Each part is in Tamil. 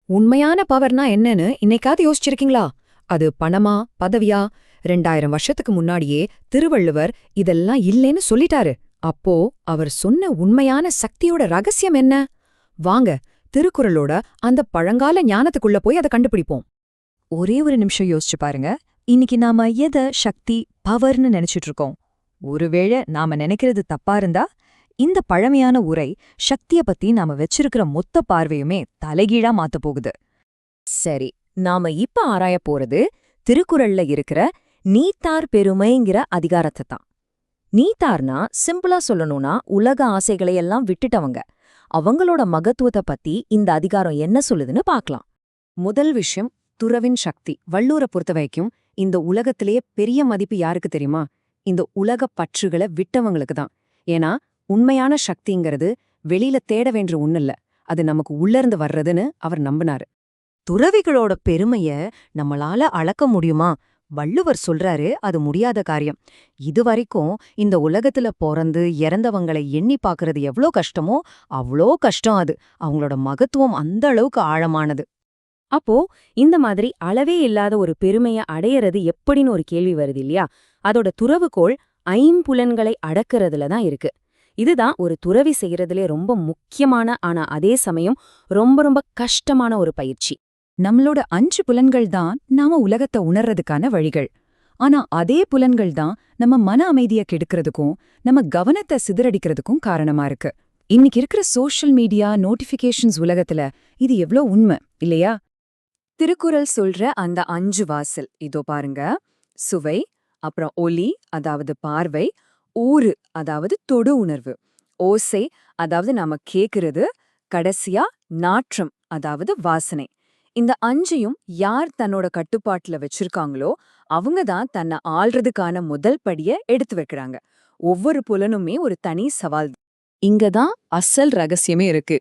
உண்மையான பவர்னா என்னன்னு இன்னைக்காவது யோசிச்சிருக்கீங்களா? அது பணமா, பதவியா? 2000 வருஷத்துக்கு முன்னாடியே திருவள்ளுவர் இதெல்லாம் இல்லைன்னு சொல்லிட்டாரு. அப்போ அவர் சொன்ன உண்மையான சக்தியோட ரகசியம் என்ன? வாங்க, திருக்குறளோட அந்த பழங்கால ஞானத்துக்குள்ள போய் அதை கண்டுபிடிப்போம். ஒரே ஒரு நிமிஷம் யோசிச்சு பாருங்க. இன்னைக்கு நாம சக்தி, பவர்னு நினைச்சிட்டு இருக்கோம். ஒருவேளை நாம நினைக்கிறது தப்பா இருந்தா, இந்த பழமையான உரை சக்திய பத்தி நாம வச்சிருக்கிற மொத்த பார்வையுமே தலைகீழா மாத்தப் போகுது. சரி, நாம இப்ப ஆராய போறது திருக்குறள்ல இருக்கிற நீத்தார் பெருமைங்கிற அதிகாரத்தை தான். நீத்தார்னா சிம்பிளா சொல்லணும்னா உலக ஆசைகளையெல்லாம் விட்டுட்டவங்க. அவங்களோட மகத்துவத்தை பத்தி இந்த அதிகாரம் என்ன சொல்லுதுன்னு பார்க்கலாம். முதல் விஷயம், துறவின் சக்தி. வள்ளுவரை பொறுத்த வரைக்கும் இந்த உலகத்திலேயே பெரிய மதிப்பு யாருக்கு தெரியுமா? இந்த உலக பற்றுகளை விட்டவங்களுக்கு தான். ஏன்னா உண்மையான சக்திங்கிறது வெளியில தேட வேண்டிய ஒண்ணில்ல, அது நமக்கு உள்ளிருந்து வர்றதுன்னு அவர் நம்பினாரு. துறவிகளோட பெருமைய நம்மளால அளக்க முடியுமா? வள்ளுவர் சொல்றாரு, அது முடியாத காரியம். இதுவரைக்கும் இந்த உலகத்துல பிறந்து இறந்தவங்களை எண்ணி பாக்குறது எவ்வளோ கஷ்டமோ அவ்வளோ கஷ்டம் அது. அவங்களோட மகத்துவம் அந்த அளவுக்கு ஆழமானது. அப்போ இந்த மாதிரி அளவே இல்லாத ஒரு பெருமைய அடையறது எப்படின்னு ஒரு கேள்வி வருது இல்லையா? அதோட துறவுகோள் ஐம்புலன்களை அடக்கிறதுல தான் இருக்கு. இதுதான் ஒரு துறவி செய்யறதுலே ரொம்ப முக்கியமான, ஆனா அதே சமயம் ரொம்ப ரொம்ப கஷ்டமான ஒரு பயிற்சி. நம்மளோட 5 புலன்கள் தான் நாம உலகத்தை உணர்றதுக்கான வழிகள். ஆனா அதே புலன்கள் தான் நம்ம மன அமைதியை கெடுக்கிறதுக்கும் நம்ம கவனத்தை சிதறடிக்கிறதுக்கும் காரணமா இருக்கு. இன்னைக்கு இருக்கிற சோஷியல் மீடியா, நோட்டிஃபிகேஷன்ஸ் உலகத்துல இது எவ்ளோ உண்மை இல்லையா? திருக்குறள் சொல்ற அந்த 5 வாசல் இதோ பாருங்க. சுவை, அப்புறம் ஒலி, அதாவது பார்வை, ஊறு, அதாவது தொடு உணர்வு, ஓசை, அதாவது நாம கேக்குறது, கடைசியா நாற்றம், அதாவது வாசனை. இந்த 5யும் யார் தன்னோட கட்டுப்பாட்டுல வச்சிருக்காங்களோ அவங்க தான் தன்னை ஆள்றதுக்கான முதல் படிய எடுத்து வைக்கிறாங்க. ஒவ்வொரு புலனுமே ஒரு தனி சவால். இங்கதான் அசல் ரகசியமே இருக்கு.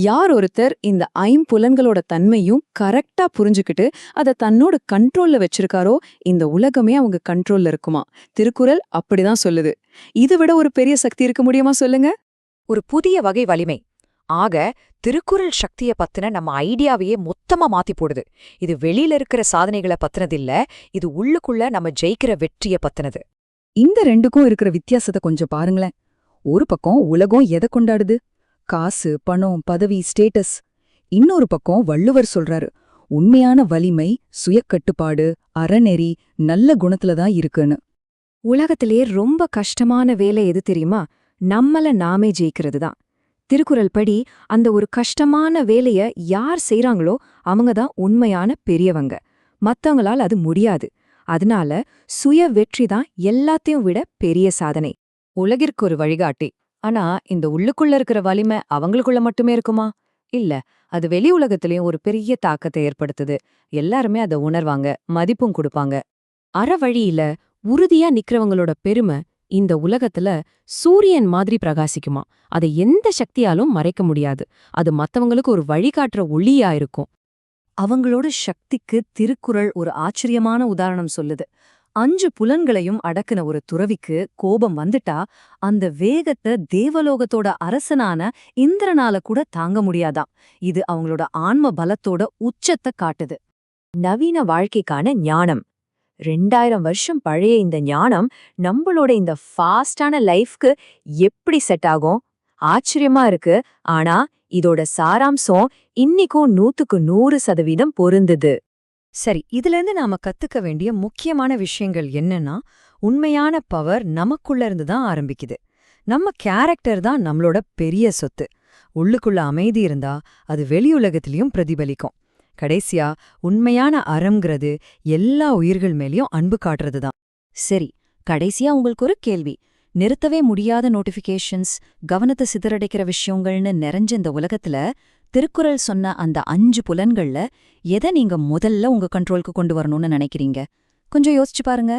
யார் ஒருத்தர் இந்த 5 புலன்களோட தன்மையும் கரெக்டா புரிஞ்சுக்கிட்டு அதை தன்னோட கண்ட்ரோல்ல வச்சிருக்காரோ இந்த உலகமே அவங்க கண்ட்ரோல்ல இருக்குமா. திருக்குறள் அப்படிதான் சொல்லுது. இதை விட ஒரு பெரிய சக்தி இருக்க முடியுமா சொல்லுங்க? ஒரு புதிய வகை வலிமை. ஆக திருக்குறள் சக்திய பத்தின நம்ம ஐடியாவையே மொத்தமா மாத்தி போடுது. இது வெளியில இருக்கிற சாதனைகளை பத்தினதில்ல, இது உள்ளுக்குள்ள நம்ம ஜெயிக்கிற வெற்றிய பத்தினது. இந்த ரெண்டுக்கும் இருக்கிற வித்தியாசத்தை கொஞ்சம் பாருங்களேன். ஒரு பக்கம் உலகம் எதை கொண்டாடுது? காசு, பணம், பதவி, ஸ்டேட்டஸ். இன்னொரு பக்கம் வள்ளுவர் சொல்றாரு, உண்மையான வலிமை சுயக்கட்டுப்பாடு, அறநெறி, நல்ல குணத்துல தான் இருக்குன்னு. உலகத்திலே ரொம்ப கஷ்டமான வேலை எது தெரியுமா? நம்மள நாமே ஜெயிக்கிறது தான். திருக்குறள் படி அந்த ஒரு கஷ்டமான வேலைய யார் செய்றாங்களோ அவங்க தான் உண்மையான பெரியவங்க. மத்தவங்களால் அது முடியாது. அதனால சுய வெற்றி தான் எல்லாத்தையும் விட பெரிய சாதனை. உலகிற்கு ஒரு வழிகாட்டி. ஆனா இந்த உள்ளுக்குள்ள இருக்கிற வலிமை அவங்களுக்குள்ள மட்டுமே இருக்குமா? இல்ல, அது வெளி உலகத்திலயும் ஒரு பெரிய தாக்கத்தை ஏற்படுத்துது. எல்லாருமே அதை உணர்வாங்க, மதிப்பும் கொடுப்பாங்க. அறவழியில உறுதியா நிக்கிறவங்களோட பெருமை இந்த உலகத்துல சூரியன் மாதிரி பிரகாசிக்குமா. அதை எந்த சக்தியாலும் மறைக்க முடியாது. அது மத்தவங்களுக்கு ஒரு வழிகாட்டுற ஒளியா இருக்கும். அவங்களோட சக்திக்கு திருக்குறள் ஒரு ஆச்சரியமான உதாரணம் சொல்லுது. 5 புலன்களையும் அடக்குன ஒரு துறவிக்கு கோபம் வந்துட்டா அந்த வேகத்தை தேவலோகத்தோட அரசனான இந்திரனால கூட தாங்க முடியாதாம். இது அவங்களோட ஆன்ம பலத்தோட உச்சத்தை காட்டுது. நவீன வாழ்க்கைக்கான ஞானம். 2000 வருஷம் பழைய இந்த ஞானம் நம்மளோட இந்த ஃபாஸ்டான லைஃப்க்கு எப்படி செட் ஆகும்? ஆச்சரியமா இருக்கு. ஆனா இதோட சாராம்சம் இன்னிக்கும் 100க்கு 100% பொருந்துது. சரி, இதிலிருந்து நாம கத்துக்க வேண்டிய முக்கியமான விஷயங்கள் என்னன்னா, உண்மையான பவர் நமக்குள்ள இருந்து தான் ஆரம்பிக்குது. நம்ம கேரக்டர் தான் நம்மளோட பெரிய சொத்து. உள்ளுக்குள்ள அமைதி இருந்தா அது வெளியுலகத்திலயும் பிரதிபலிக்கும். கடைசியா உண்மையான அறம்ங்கிறது எல்லா உயிர்கள் மேலயும் அன்பு காட்டுறது தான். சரி, கடைசியா உங்களுக்கு ஒரு கேள்வி. நிறுத்தவே முடியாத நோட்டிஃபிகேஷன்ஸ், கவனத்தை சிதறடைக்கிற விஷயங்கள்னு நிறைஞ்ச இந்த உலகத்துல திருக்குறள் சொன்ன அந்த 5 புலன்கள்ல எதை நீங்க முதல்ல உங்க கண்ட்ரோலுக்கு கொண்டு வரணும்னு நினைக்கிறீங்க? கொஞ்சம் யோசிச்சு பாருங்க.